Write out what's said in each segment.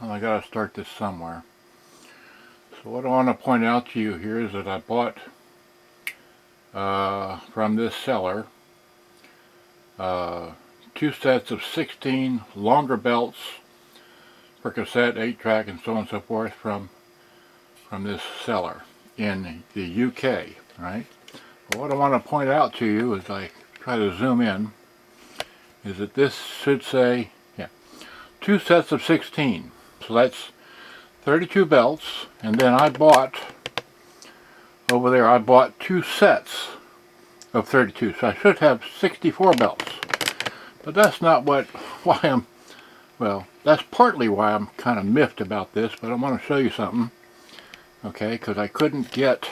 Well, I gotta start this somewhere. So what I want to point out to you here is that I bought from this seller 2 sets of 16 longer belts for cassette, 8-track, and so on and so forth from this seller in the UK, right? But what I want to point out to you as I try to zoom in is that this should say, 2 sets of 16. So that's 32 belts, and then I bought, over there, I bought 2 sets of 32. So I should have 64 belts. But that's not why I'm, well, that's partly why I'm kind of miffed about this, but I want to show you something, okay, because I couldn't get,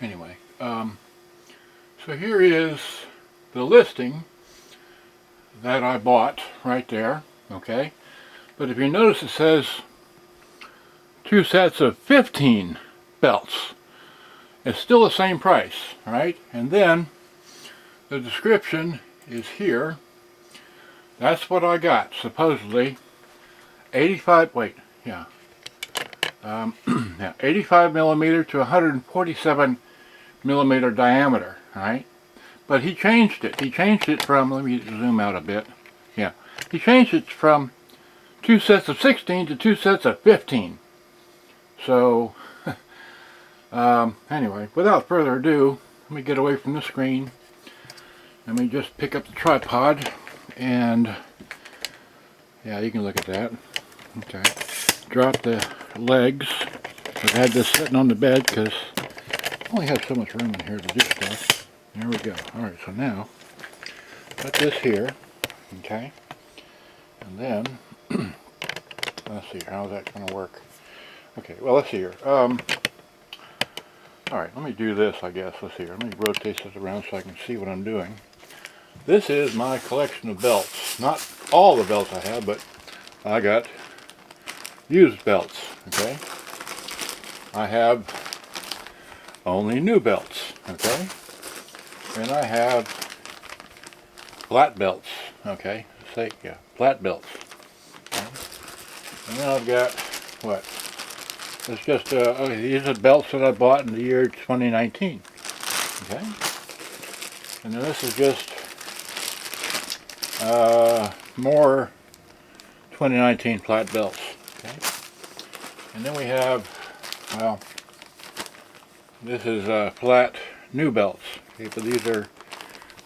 anyway. So here is the listing that I bought right there, okay, but if you notice it says 2 sets of 15 belts. It's still the same price, right? And then the description is here. That's what I got, supposedly 85 millimeter to 147 millimeter diameter, right? But he changed it. He changed it from, let me zoom out a bit. Yeah, he changed it from 2 sets of 16 to 2 sets of 15. So, anyway, without further ado, let me get away from the screen. Let me just pick up the tripod, and yeah, you can look at that. Okay, drop the legs. I've had this sitting on the bed because I only have so much room in here to do stuff. There we go. Alright, so now, put this here, okay, and then, let's see, how's that going to work? Okay, well, let's see here. Alright, let me do this, I guess. Let's see here. Let me rotate this around so I can see what I'm doing. This is my collection of belts. Not all the belts I have, but I got used belts, okay? I have only new belts, okay? And I have flat belts, okay? Say, yeah, flat belts. Okay? And then I've got, what? It's just, okay, these are belts that I bought in the year 2019, okay? And then this is just more 2019 flat belts, okay? And then we have, well, this is flat new belts, okay? But these are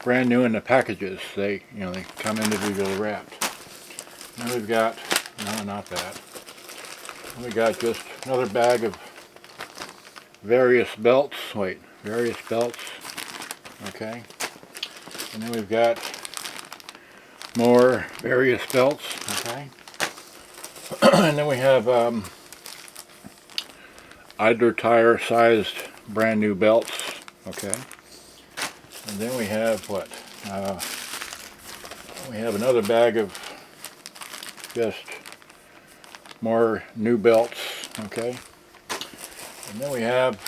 brand new in the packages. They, they come individually wrapped. Then we've got, no, not that. We got just another bag of various belts. Various belts. Okay. And then we've got more various belts. Okay. And then we have idler tire sized brand new belts. Okay. And then we have what? We have another bag of just more new belts, okay? And then we have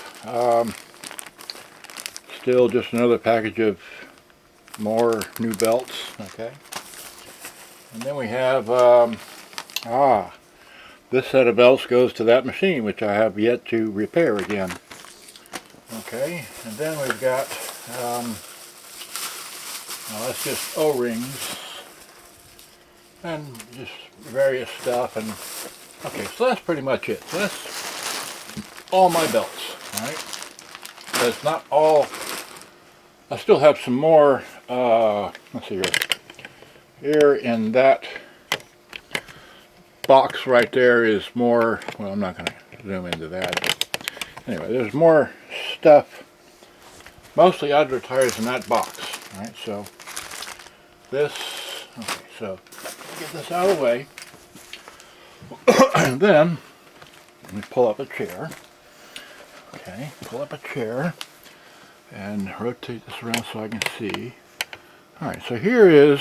still just another package of more new belts, okay? And then we have, this set of belts goes to that machine, which I have yet to repair again. Okay, and then we've got, well, that's just O-rings and just various stuff, and okay, so that's pretty much it. So that's all my belts, alright? But it's not all. I still have some more, let's see here. Here in that box right there is more, well, I'm not going to zoom into that. Anyway, there's more stuff, mostly idler tires in that box, alright? So this, okay, so get this out of the way. And then, let me pull up a chair. Okay, pull up a chair and rotate this around so I can see. Alright, so here is,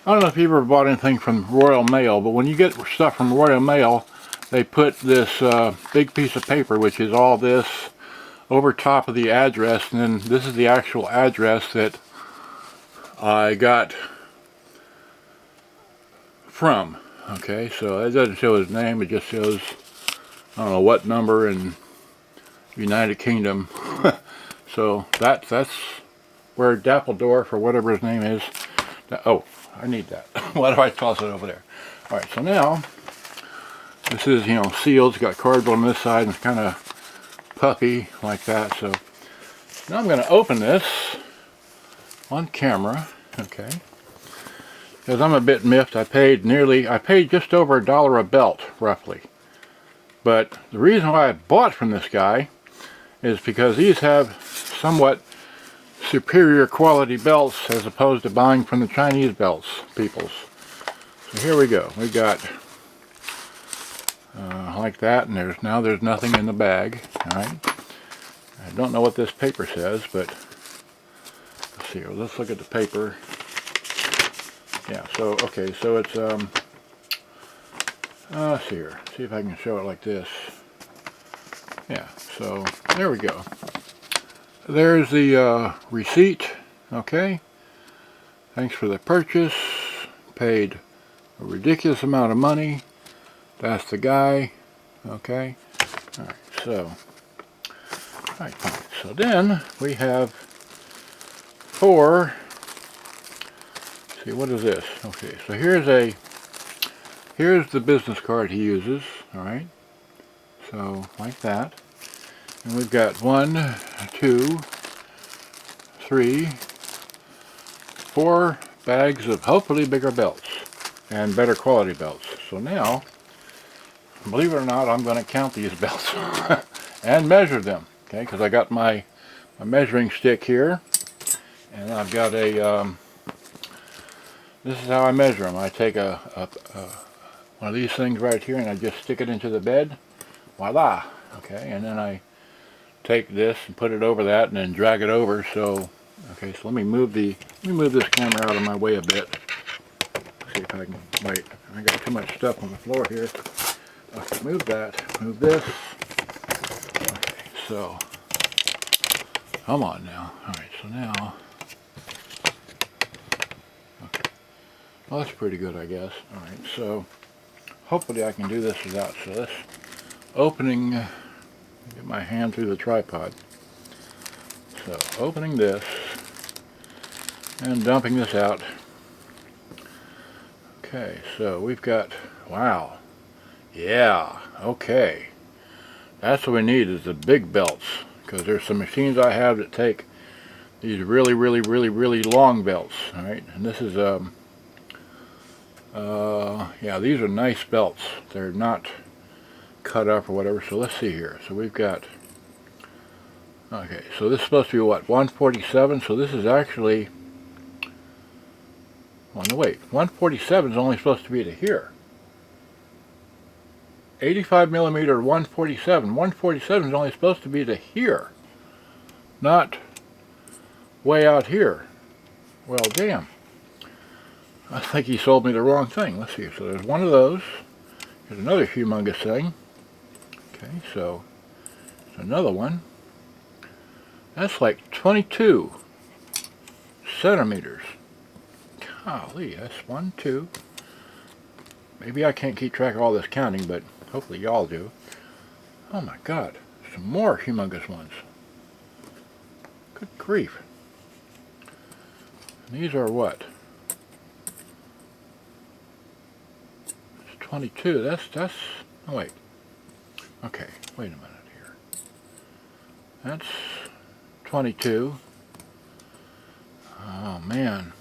I don't know if you've ever bought anything from Royal Mail, but when you get stuff from Royal Mail, they put this big piece of paper, which is all this, over top of the address, and then this is the actual address that I got from. Okay, so it doesn't show his name, it just shows, I don't know what number in United Kingdom. So that's where Dappletoft, or whatever his name is. Oh, I need that. Why do I toss it over there? Alright, so now, this is, you know, sealed. It's got cardboard on this side and it's kind of puffy like that. So now I'm going to open this on camera, okay? Because I'm a bit miffed. I paid just over $1 a belt, roughly. But the reason why I bought from this guy is because these have somewhat superior quality belts as opposed to buying from the Chinese peoples. So here we go. We got like that, and there's nothing in the bag. All right. I don't know what this paper says, but let's see. Let's look at the paper. Yeah. So okay. So it's let's see here. See if I can show it like this. Yeah. So there we go. There's the receipt. Okay. Thanks for the purchase. Paid a ridiculous amount of money. That's the guy. Okay. Alright, so alright, fine. So then we have 4. See, what is this? Okay, so here's the business card he uses. Alright. So like that. And we've got 1, 2, 3, 4 bags of hopefully bigger belts and better quality belts. So now, believe it or not, I'm going to count these belts and measure them. Okay, because I got my measuring stick here, and I've got a. This is how I measure them. I take one of these things right here, and I just stick it into the bed. Voila. Okay, and then I take this and put it over that, and then drag it over. So, okay, so let me move this camera out of my way a bit. See if I can wait. I got too much stuff on the floor here. Okay, move that. Move this. Okay, so come on now. All right, so now. Okay, well that's pretty good, I guess. All right, so hopefully I can do this without. So this opening. Get my hand through the tripod. So opening this and dumping this out. Okay, so we've got, wow, yeah, okay. That's what we need, is the big belts, because there's some machines I have that take these really long belts. All right, and this is yeah, these are nice belts. They're not cut up or whatever. So let's see here. So we've got, okay, so this is supposed to be what, 147? So this is actually, oh no, wait, 147 is only supposed to be to here. 85mm 147. 147 is only supposed to be to here, not way out here. Well, damn. I think he sold me the wrong thing. Let's see. So there's one of those. There's another humongous thing. Okay, so there's another one. That's like 22 centimeters. Golly, that's 1, 2. Maybe I can't keep track of all this counting, but hopefully y'all do. Oh my God, some more humongous ones. Good grief. And these are what? It's 22. That's. Oh wait. Okay, wait a minute here. That's 22. Oh man.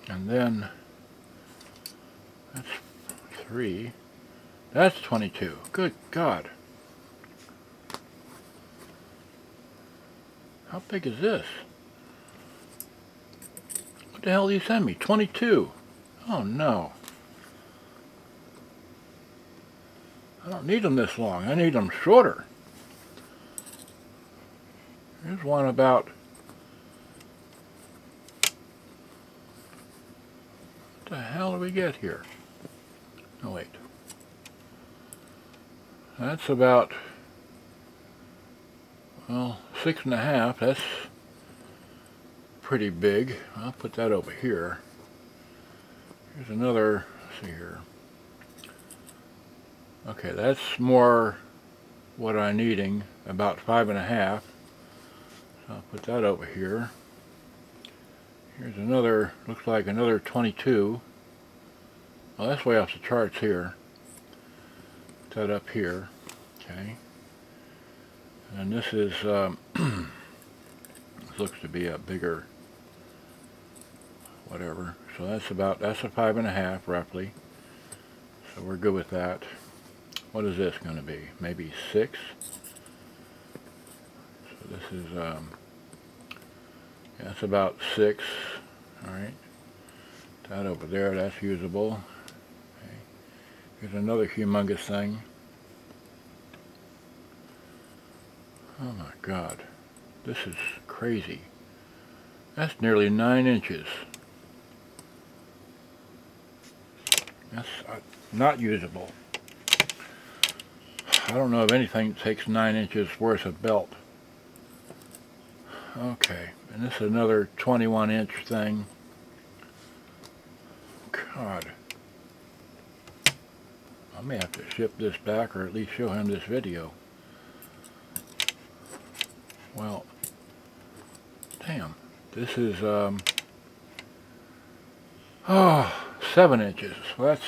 And then that's 3. That's 22. Good God. How big is this? What the hell did he send me? 22. Oh no. I don't need them this long. I need them shorter. Here's one about, what the hell do we get here? Oh wait. That's about, well, 6.5. That's pretty big. I'll put that over here. Here's another, let's see here. Okay, that's more what I'm needing, about 5.5. So I'll put that over here. Here's another, looks like another 22. Well, that's way off the charts here. Put that up here. Okay. And this is, this looks to be a bigger, whatever. So that's a 5.5 roughly. So we're good with that. What is this going to be? Maybe 6? So this is, yeah, that's about 6. Alright. That over there, that's usable. Okay. Here's another humongous thing. Oh my God. This is crazy. That's nearly 9 inches. That's not usable. I don't know of anything that takes 9 inches worth of belt. Okay, and this is another 21-inch thing. God. I may have to ship this back, or at least show him this video. Well, damn. This is, 7 inches. Well, that's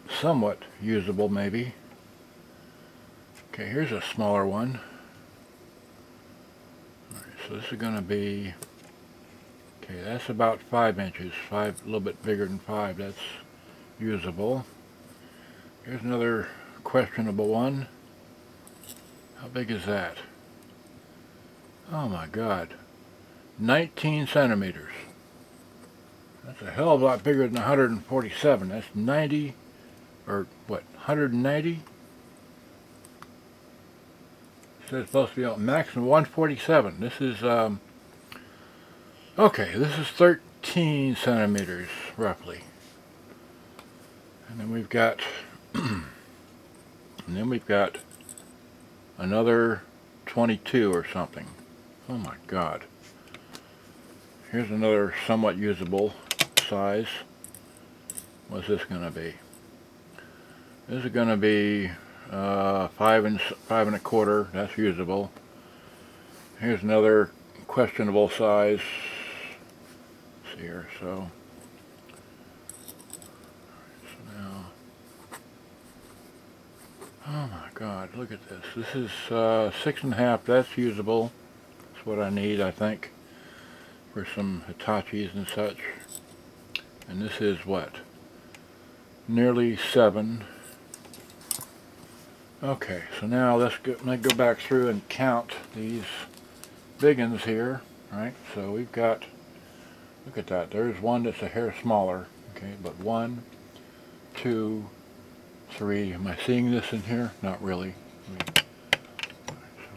somewhat usable, maybe. Okay, here's a smaller one. Alright, so this is going to be, okay, that's about 5 inches. 5, a little bit bigger than 5. That's usable. Here's another questionable one. How big is that? Oh my God. 19 centimeters. That's a hell of a lot bigger than 147. That's 90, or what, 190? It's supposed to be a maximum 147. This is, okay, this is 13 centimeters, roughly. And then we've got, another 22 or something. Oh my God. Here's another somewhat usable size. What's this going to be? This is going to be 5 1/4. That's usable. Here's another questionable size. Let's see here. So now, oh my God! Look at this. This is 6.5. That's usable. That's what I need, I think, for some Hitachis and such. And this is what? Nearly 7. Okay, so now let me go back through and count these big ones here, right? So we've got, look at that, there's one that's a hair smaller, okay, but 1, 2, 3, am I seeing this in here? Not really.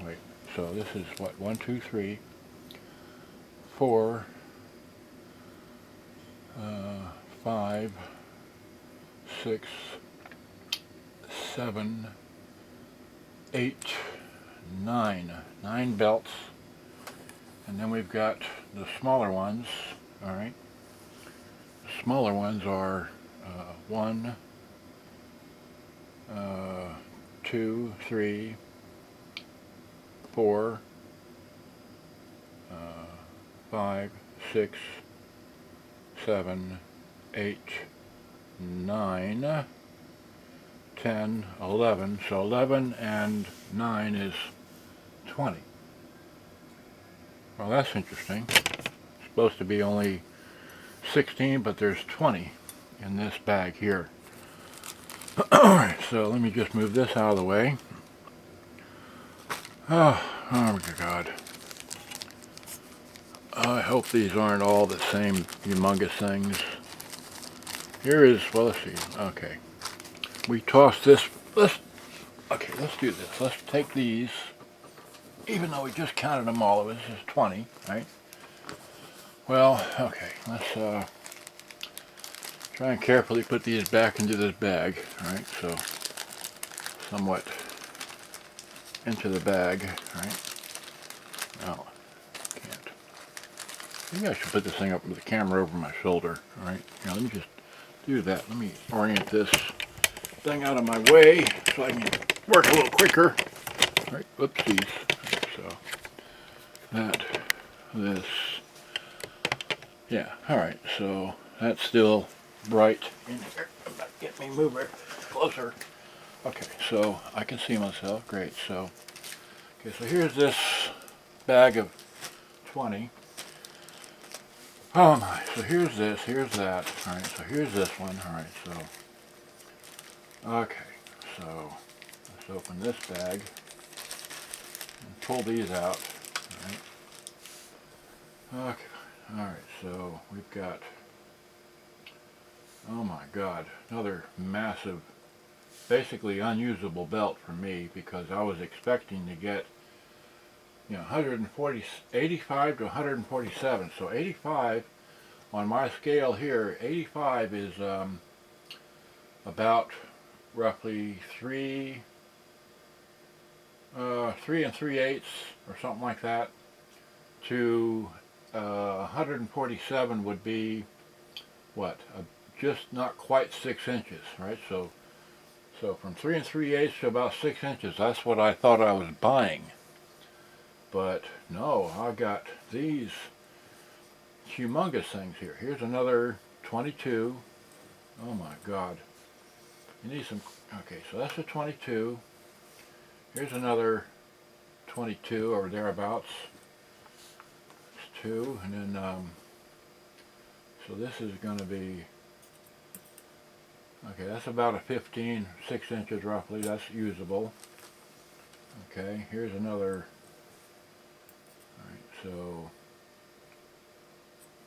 Wait, so this is what, 1, 2, 3, 4, 5, 6, 7, 8, 9. 9 belts. And then we've got the smaller ones, alright. The smaller ones are 1, 2, 3, 4, 5, 6, 7, 8, 9, 10, 11. So 11 and 9 is 20. Well, that's interesting. It's supposed to be only 16, but there's 20 in this bag here. Alright, so let me just move this out of the way. Oh my God. I hope these aren't all the same humongous things. Here is, well, let's see. Okay. We toss this, okay, let's do this. Let's take these, even though we just counted them all, this is 20, right? Well, okay, let's try and carefully put these back into this bag, right? So, somewhat into the bag, right? No, can't. Maybe I should put this thing up with the camera over my shoulder, all right? Now, let me just do that. Let me orient this thing out of my way so I can work a little quicker. All right, whoopsies. So this, yeah. All right, so that's still bright in here. Get me moving closer. Okay, so I can see myself. Great. So, okay, so here's this bag of 20. Oh my, so here's this, here's that. Alright, so here's this one. Alright, so, okay, so let's open this bag and pull these out. Alright, okay, alright, so we've got, oh my god, another massive, basically unusable belt for me, because I was expecting to get, you know, 85 to 147. So 85 on my scale here, 85 is about roughly 3 and 3/8 or something like that, to 147 would be what, just not quite 6 inches, right? So from 3 and 3/8 to about 6 inches, that's what I thought I was buying. But no, I got these humongous things here. Here's another 22. Oh my god. You need some, okay, so that's a 22. Here's another 22 or thereabouts. It's 2, and then, so this is going to be, okay, that's about a 15, 6 inches roughly. That's usable. Okay, here's another, alright, so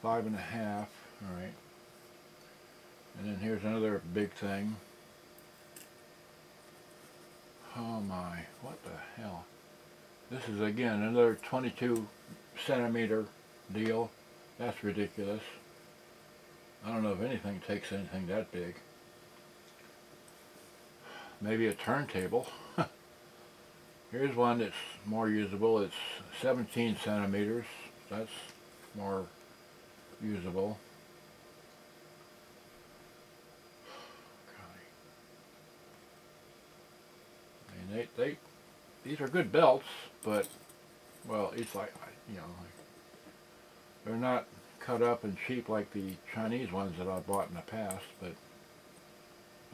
5.5, alright. And then here's another big thing. Oh my, what the hell. This is again another 22 centimeter deal. That's ridiculous. I don't know if anything takes anything that big. Maybe a turntable. Here's one that's more usable. It's 17 centimeters. That's more usable. I mean, these are good belts, but, well, it's like, you know, like, they're not cut up and cheap like the Chinese ones that I bought in the past. But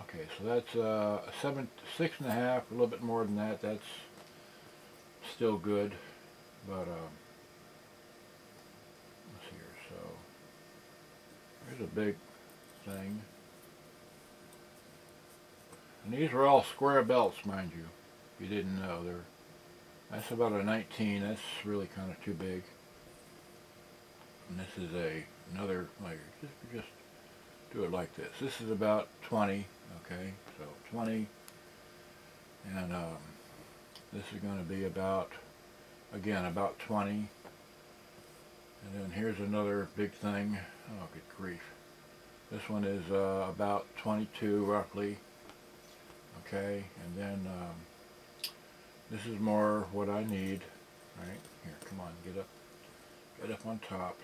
okay, so that's 6.5, a little bit more than that. That's still good, but let's see here. So here's a big thing, and these are all square belts, mind you. If you didn't know, that's about a 19. That's really kind of too big. And this is another, like, just do it like this. This is about 20. Okay, so 20, and this is going to be about, again, about 20. And then here's another big thing. Oh, good grief. This one is about 22 roughly. Okay, and then this is more what I need. Right here, come on, get up on top.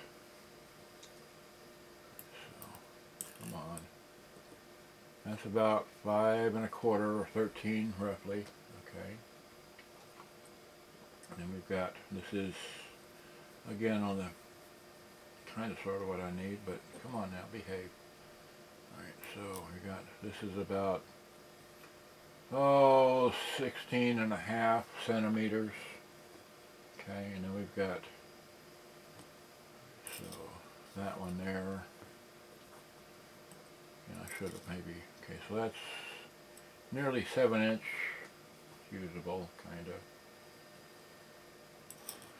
So, come on. That's about 5.25 or 13 roughly. Okay. And then we've got, this is again on the kind of sort of what I need, but come on now, behave. Alright, so we got, this is about 16.5 centimeters. Okay, and then we've got, so that one there. I should have maybe, okay, so that's nearly 7 inch, usable, kind of.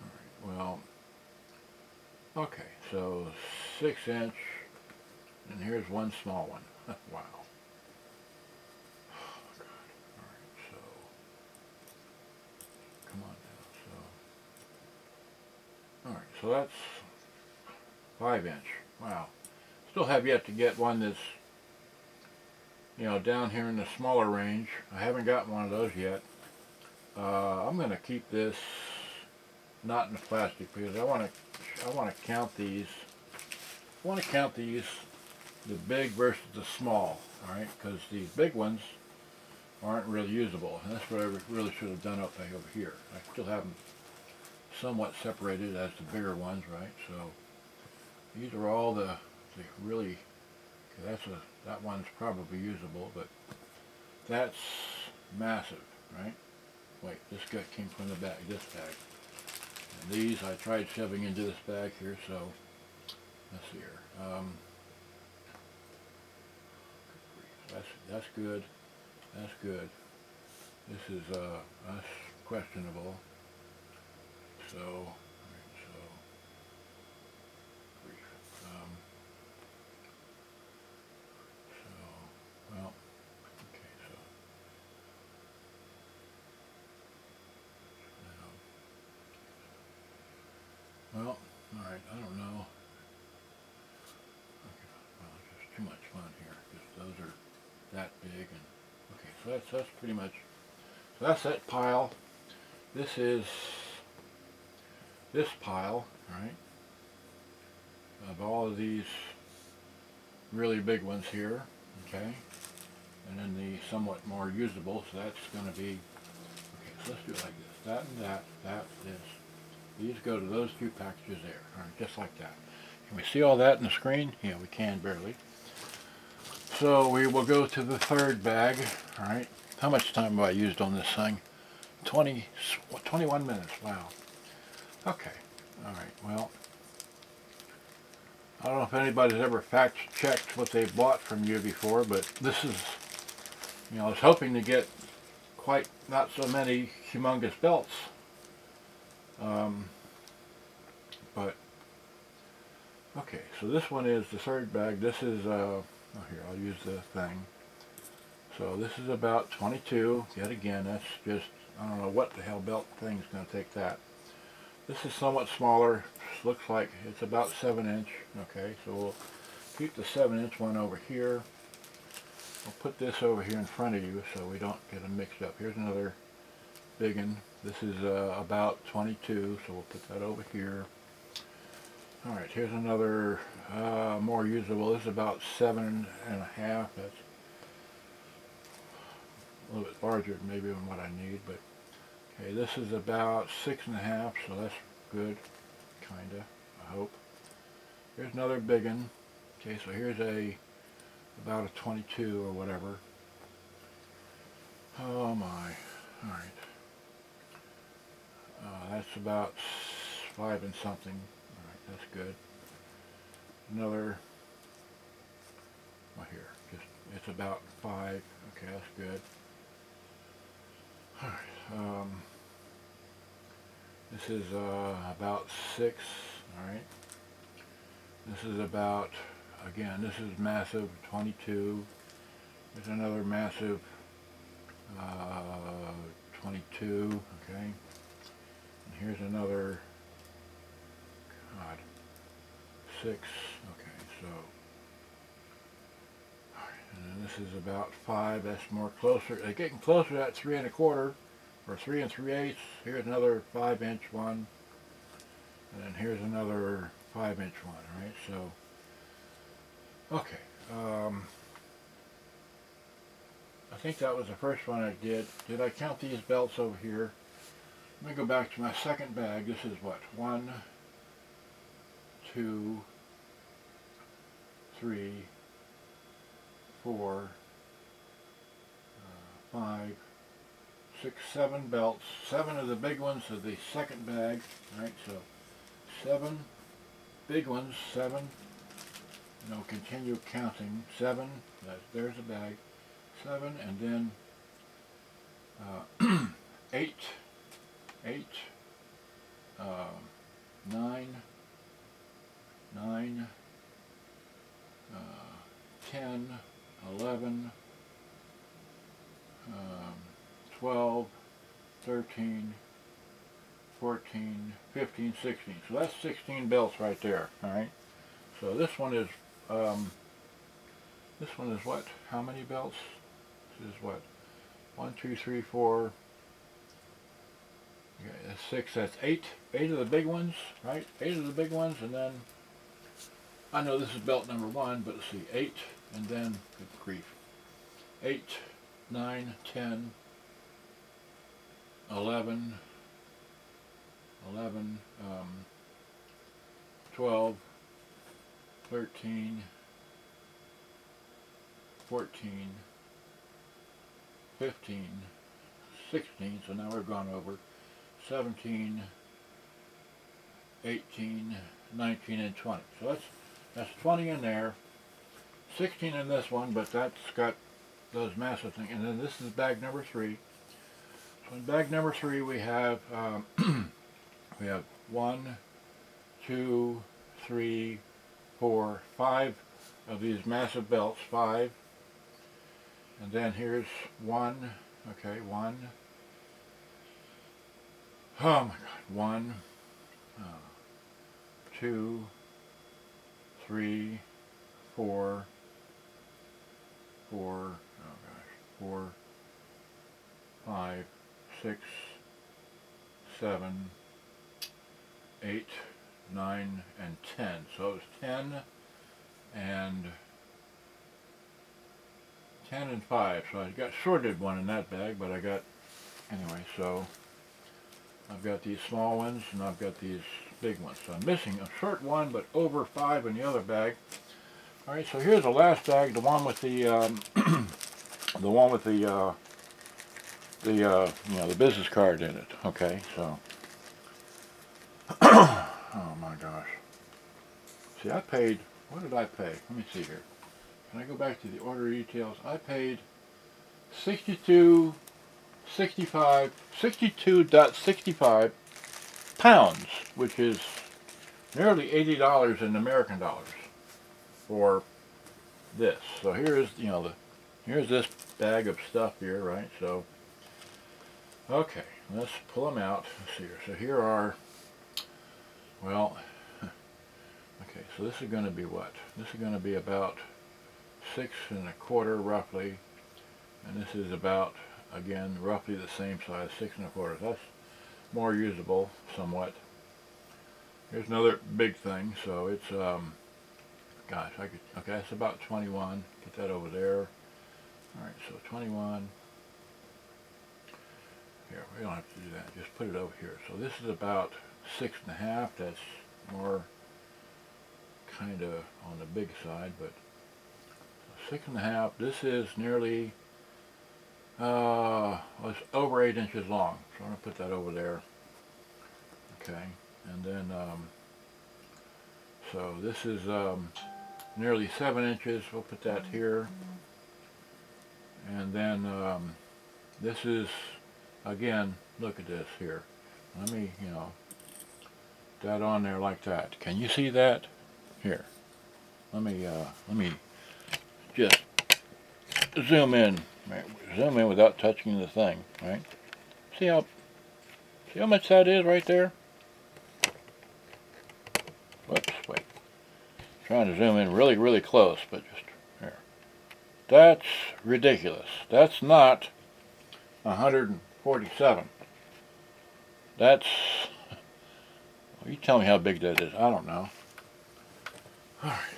Alright, well, okay, so 6 inch, and here's one small one. Wow. Oh, God. Alright, so, come on now, so, alright, so that's 5 inch. Wow. Still have yet to get one that's, you know, down here in the smaller range. I haven't gotten one of those yet. I'm going to keep this not in the plastic because I want to count these. I want to count these, the big versus the small. All right, because these big ones aren't really usable. And that's what I really should have done up over here. I still have them somewhat separated as the bigger ones, right? So these are all the really, that one's probably usable, but that's massive, right? Wait, this guy came from the bag, this bag. And these I tried shoving into this bag here, so let's see here. That's good. That's good. This is that's questionable. So, right, so well, okay, so now, well, all right, I don't know. Okay, well, it's just too much fun here because those are that big, and okay, so that's pretty much. So that's that pile. This is this pile, right, of all of these really big ones here, okay, and then the somewhat more usable, so that's going to be, okay, so let's do it like this, that and that, this. These go to those two packages there, all right, just like that. Can we see all that in the screen? Yeah, we can barely. So we will go to the third bag, all right. How much time have I used on this thing? 21 minutes, wow. Okay, all right, well, I don't know if anybody's ever fact checked what they bought from you before, but this is, you know, I was hoping to get quite not so many humongous belts. But, okay, so this one is the third bag. This is, oh here, I'll use the thing. So this is about 22. Yet again, that's just, I don't know what the hell belt thing's going to take that. This is somewhat smaller. Looks like it's about 7-inch. Okay, so we'll keep the 7-inch one over here. I'll put this over here in front of you so we don't get them mixed up. Here's another big one. This is about 22, so we'll put that over here. Alright, here's another more usable. This is about 7.5. That's a little bit larger maybe than what I need, but okay, this is about 6.5, so that's good, kinda, I hope. Here's another big one. Okay, so here's about a 22 or whatever. Oh my, alright. That's about 5 and something. Alright, that's good. Another, well here, just, it's about 5. Okay, that's good. Alright, this is about 6, alright. This is about, again, this is massive, 22. There's another massive 22, okay. And here's another, God, 6, okay, so, alright, and then this is about 5, that's more closer, getting closer to that 3 1/4, or 3 3/8. Here's another 5-inch one, and then here's another 5-inch one, alright, so, okay, I think that was the first one I did. Did I count these belts over here? Let me go back to my second bag. This is what? 1, 2, 3, 4, 5, 6, 7 belts. 7 of the big ones of the second bag. Right, so 7 big ones, 7. And I'll continue counting. 7, there's a bag. 7, and then 8, 9, 10, 11, 12, 13, 14, 15, 16. So that's 16 belts right there, alright? So this one is what? How many belts? This is what? 1, 2, 3, 4. Okay, that's 6. That's 8. 8 of the big ones, right? 8 of the big ones, and then I know this is belt number 1, but let's see, 8, and then good grief, 8, 9, 10, 11, 12, 13, 14, 15, 16, so now we've gone over 17, 18, 19, and 20. So that's 20 in there, 16 in this one, but that's got those massive things. And then this is bag number 3. So in bag number 3 we have we have 1, 2, 3, 4, 5 of these massive belts, 5. And then here's 1, okay, 1. Oh my God, 1, 2, 3, 4, 4, oh gosh, 4, 5, 6, 7, 8, 9, and 10. So it's 10 and 10 and 5. So I got shorted one in that bag, but I got, anyway, so I've got these small ones and I've got these big ones. So I'm missing a short one, but over 5 in the other bag. All right, so here's the last bag, the one with the the one with the you know, the business card in it. Okay, so oh my gosh. See, I paid, what did I pay? Let me see here. Can I go back to the order details? I paid 62.65 pounds, which is nearly $80 in American dollars for this. So here's, you know, here's this bag of stuff here, right? So, okay, let's pull them out. Let's see here. So here are, well, okay, so this is going to be what? This is going to be about 6 1/4 roughly, and this is about, again, roughly the same size, 6 1/4. That's more usable somewhat. Here's another big thing, so it's gosh, I could, okay, that's about 21. Get that over there. All right, so 21. Here, we don't have to do that. Just put it over here. So this is about 6 1/2. That's more kind of on the big side, but 6 1/2. This is nearly, well, it's over 8 inches long. So I'm going to put that over there. Okay, and then, so this is nearly 7 inches. We'll put that here. And then this is, again, look at this here. Let me, you know, that on there like that. Can you see that? Here. Let me just zoom in. Right, zoom in without touching the thing, right? See how much that is right there? Whoops, wait. Trying to zoom in really, really close, but just here. That's ridiculous. That's not 147. That's, well, you tell me how big that is. I don't know. All right.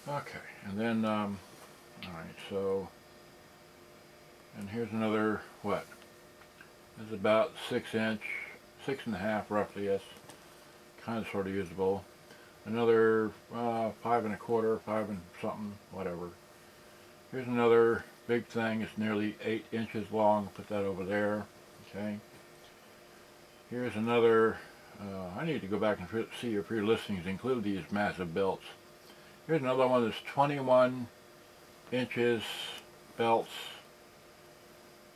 Okay, and then, all right, so, and here's another, what? This is about 6 inch, 6 1/2 roughly. That's kind of sort of usable. Another 5 1/4, 5 and something, whatever. Here's another big thing. It's nearly 8 inches long. Put that over there. Okay. Here's another. I need to go back and see if your listings include these massive belts. Here's another one that's 21 inches belts.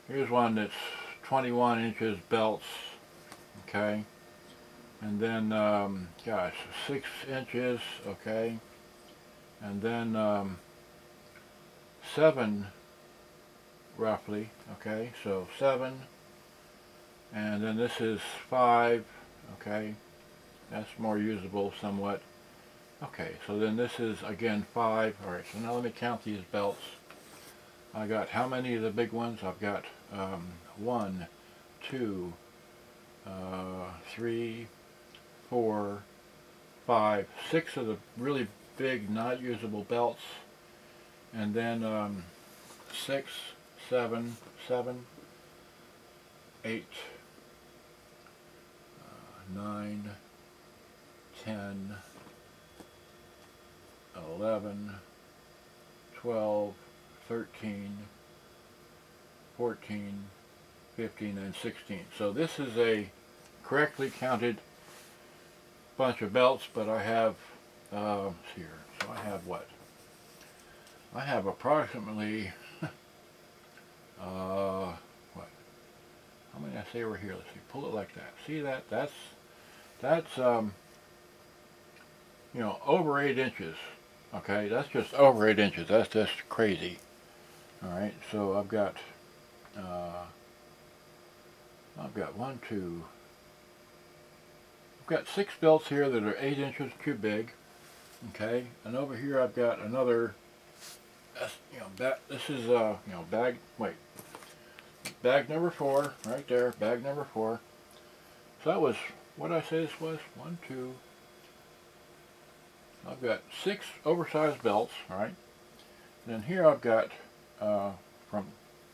Here's one that's 21 inches belts. Okay. And then, gosh, 6 inches, okay, and then 7 roughly, okay, so 7, and then this is 5, okay, that's more usable somewhat. Okay, so then this is again 5. All right, so now let me count these belts. I got how many of the big ones? I've got 1, 2, 3, 4, 5, 6 of the really big not usable belts, and then 6, 7, 7, 8, 9, 10, 11, 12, 13, 14, 15, and 16. So this is a correctly counted bunch of belts, but I have, let's see here, so I have what? I have approximately, what? How many did I say over here? Let's see, pull it like that. See that? That's you know, over 8 inches. Okay, that's just over 8 inches. That's just crazy. Alright, so I've got one, two, I've got 6 belts here that are 8 inches too big. Okay, and over here I've got another, you know, this is you know, bag number 4 right there, bag number 4. So that was, what did I say this was? 1, 2, I've got 6 oversized belts, right? And then here I've got from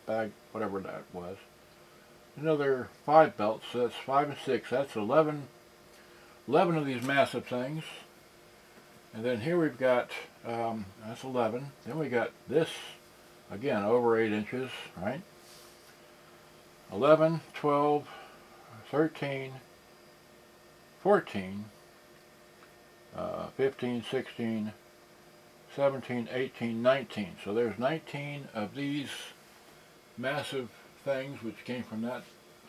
bag whatever that was, another 5 belts. So that's 5 and 6. That's 11 of these massive things. And then here we've got that's 11. Then we got this, again, over 8 inches, right? 11, 12, 13, 14, 15, 16, 17, 18, 19. So there's 19 of these massive things which came from that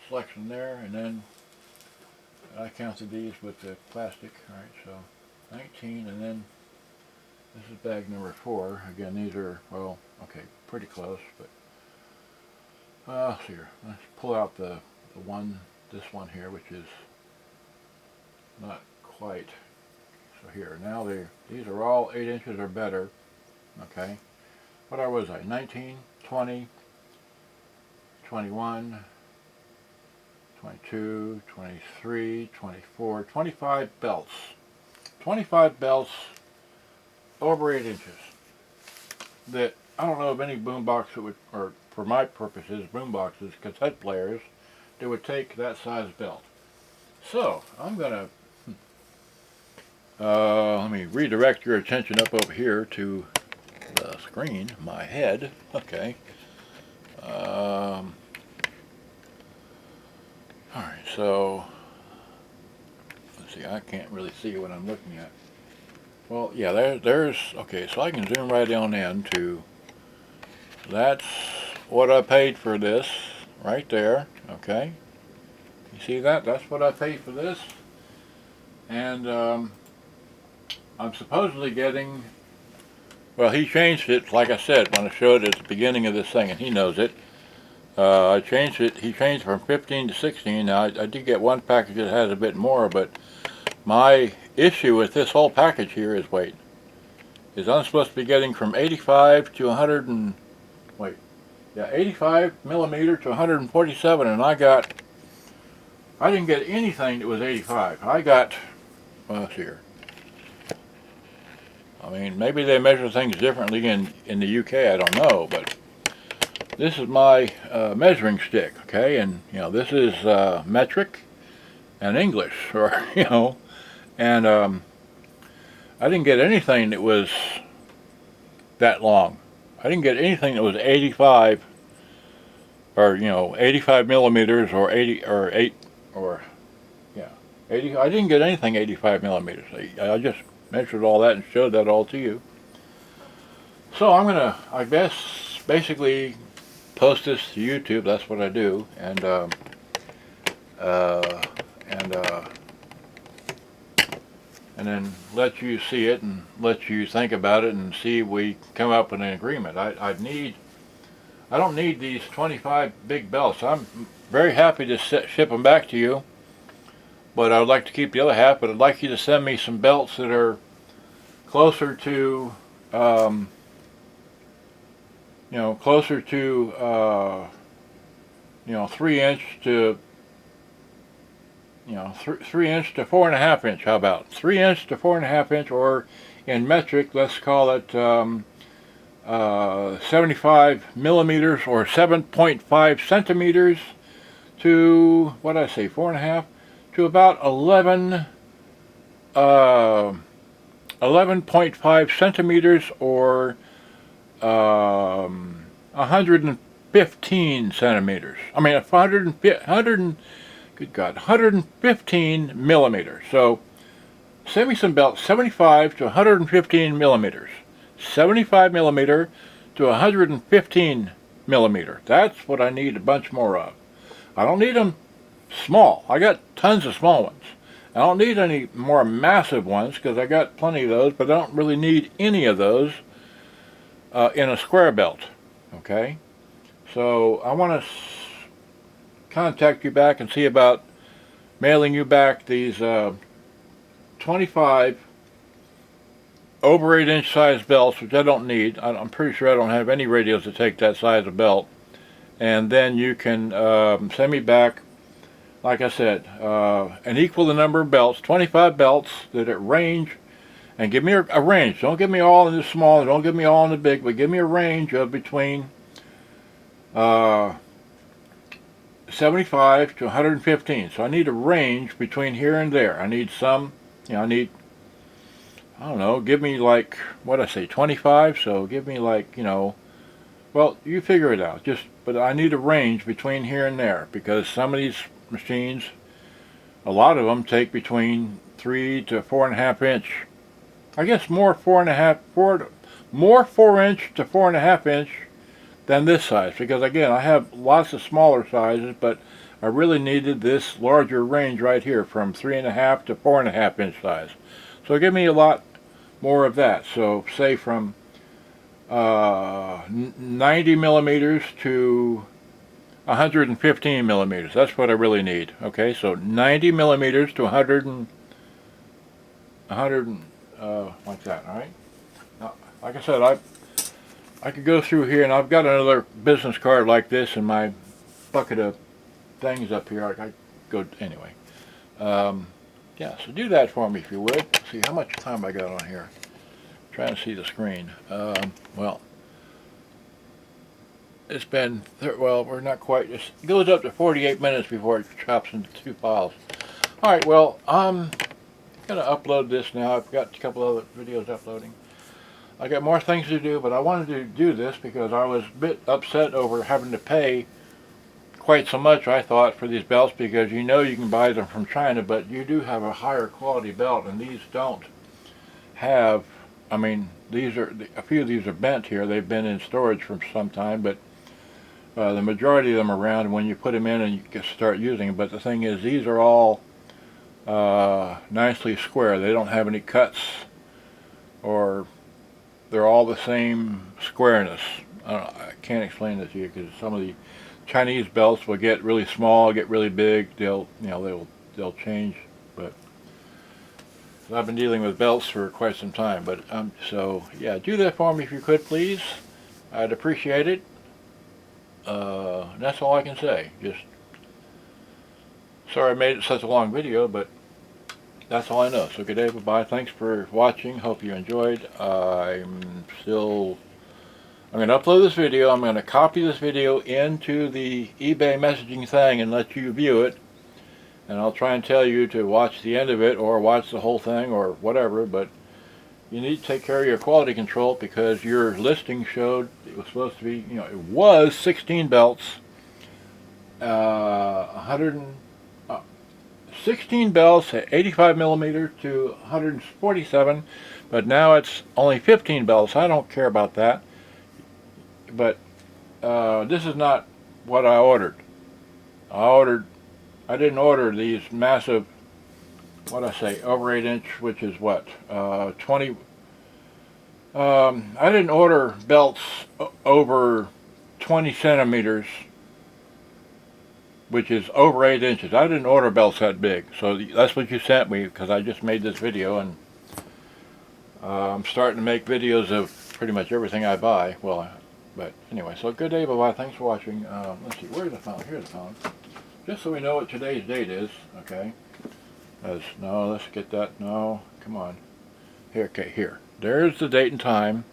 selection there, and then I counted these with the plastic, right? So 19, and then this is bag number 4. Again, these are, well, okay, pretty close, but here, let's pull out the one, this one here, which is not quite. So here, now these are all 8 inches or better. Okay, what was I? 19, 20, 21, 22, 23, 24, 25 belts. 25 belts over 8 inches. That I don't know of any boombox that would, or for my purposes, boomboxes, cassette players, that would take that size belt. So I'm gonna let me redirect your attention up over here to the screen, my head. Okay. Alright, so let's see, I can't really see what I'm looking at. Well, yeah, there's, okay, so I can zoom right on in to, that's what I paid for this, right there, okay? You see that? That's what I paid for this. And I'm supposedly getting, well, he changed it, like I said, when I showed it at the beginning of this thing, and he knows it. I changed it, he changed from 15 to 16. Now, I did get one package that has a bit more, but my issue with this whole package here is, wait, is I'm supposed to be getting from 85 to 100 and, wait, yeah, 85 millimeter to 147, and I didn't get anything that was 85. I got, well, let's see here. I mean, maybe they measure things differently in the UK, I don't know, but this is my measuring stick, okay, and, you know, this is metric and English, or, you know, and I didn't get anything that was that long. I didn't get anything that was 85, or, you know, 85 millimeters, or 80, or 8, or, yeah, 80, I didn't get anything 85 millimeters. I just measured all that and showed that all to you. So I'm gonna, I guess, basically post this to YouTube. That's what I do, and then let you see it and let you think about it and see if we come up with an agreement. I don't need these 25 big belts. I'm very happy to ship them back to you, but I would like to keep the other half. But I'd like you to send me some belts that are closer to, you know, closer to, you know, 3 inch to, you know, 3 inch to 4.5 inch. How about 3 inch to 4.5 inch, or in metric, let's call it 75 millimeters or 7.5 centimeters to, what did I say, 4.5 to about 11.5 centimeters or 115 centimeters. I mean, 115 millimeters. So send me some belts, 75 to 115 millimeters. 75 millimeter to 115 millimeter. That's what I need a bunch more of. I don't need them small. I got tons of small ones. I don't need any more massive ones because I got plenty of those, but I don't really need any of those in a square belt. Okay? So I want to contact you back and see about mailing you back these 25 over 8-inch size belts, which I don't need. I'm pretty sure I don't have any radios that take that size of belt. And then you can send me back, like I said, and equal the number of belts, 25 belts that at range, and give me a range. Don't give me all in the small, don't give me all in the big, but give me a range of between 75 to 115. So I need a range between here and there. I need some, I need, I don't know, give me like, what I say, 25, so give me like, well, you figure it out. But I need a range between here and there, because some of these machines, a lot of them take between 3 to 4.5 inch. I guess more 4.5, more 4-inch to 4.5 inch than this size, because again, I have lots of smaller sizes, but I really needed this larger range right here from 3.5 to 4.5 inch size. So give me a lot more of that. So say from 90 millimeters to 115 millimeters. That's what I really need. Okay, so 90 millimeters to 100 like that. All right. Now, like I said, I could go through here, and I've got another business card like this in my bucket of things up here. I go anyway. Yeah, so do that for me if you would. Let's see how much time I got on here. I'm trying to see the screen. Well, it's been, well, we're not quite, it goes up to 48 minutes before it chops into 2 files. Alright, well, I'm going to upload this now. I've got a couple other videos uploading. I got more things to do, but I wanted to do this because I was a bit upset over having to pay quite so much, I thought, for these belts, because you can buy them from China, but you do have a higher quality belt, and these don't have, I mean, these are, a few of these are bent here. They've been in storage for some time, but the majority of them are round when you put them in and you can start using them. But the thing is, these are all nicely square. They don't have any cuts, or they're all the same squareness. I can't explain this to you, because some of the Chinese belts will get really small, get really big. They'll change. But I've been dealing with belts for quite some time. But so yeah, do that for me if you could, please. I'd appreciate it. That's all I can say. Just sorry I made it such a long video, but that's all I know. So good day, bye-bye. Thanks for watching. Hope you enjoyed. I'm going to upload this video. I'm going to copy this video into the eBay messaging thing and let you view it. And I'll try and tell you to watch the end of it or watch the whole thing or whatever. But you need to take care of your quality control, because your listing showed it was supposed to be, it was 16 belts, 16 belts at 85 millimeter to 147, but now it's only 15 belts. I don't care about that. But this is not what I ordered. I didn't order these massive, what I say, over 8-inch, which is what, 20. I didn't order belts over 20 centimeters, which is over 8 inches. I didn't order belts that big. So that's what you sent me, because I just made this video, and I'm starting to make videos of pretty much everything I buy. Well, but anyway, so good day, bye-bye. Thanks for watching. Let's see, where's the phone? Here's the phone. Just so we know what today's date is, okay? No, let's get that. No, come on. Here, okay, here. There's the date and time.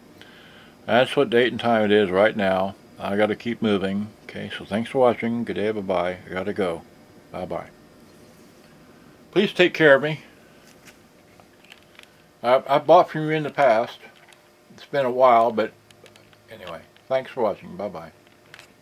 That's what date and time it is right now. I got to keep moving. Okay, so thanks for watching. Good day, bye-bye. I got to go. Bye-bye. Please take care of me. I've bought from you in the past. It's been a while, but anyway, thanks for watching. Bye-bye.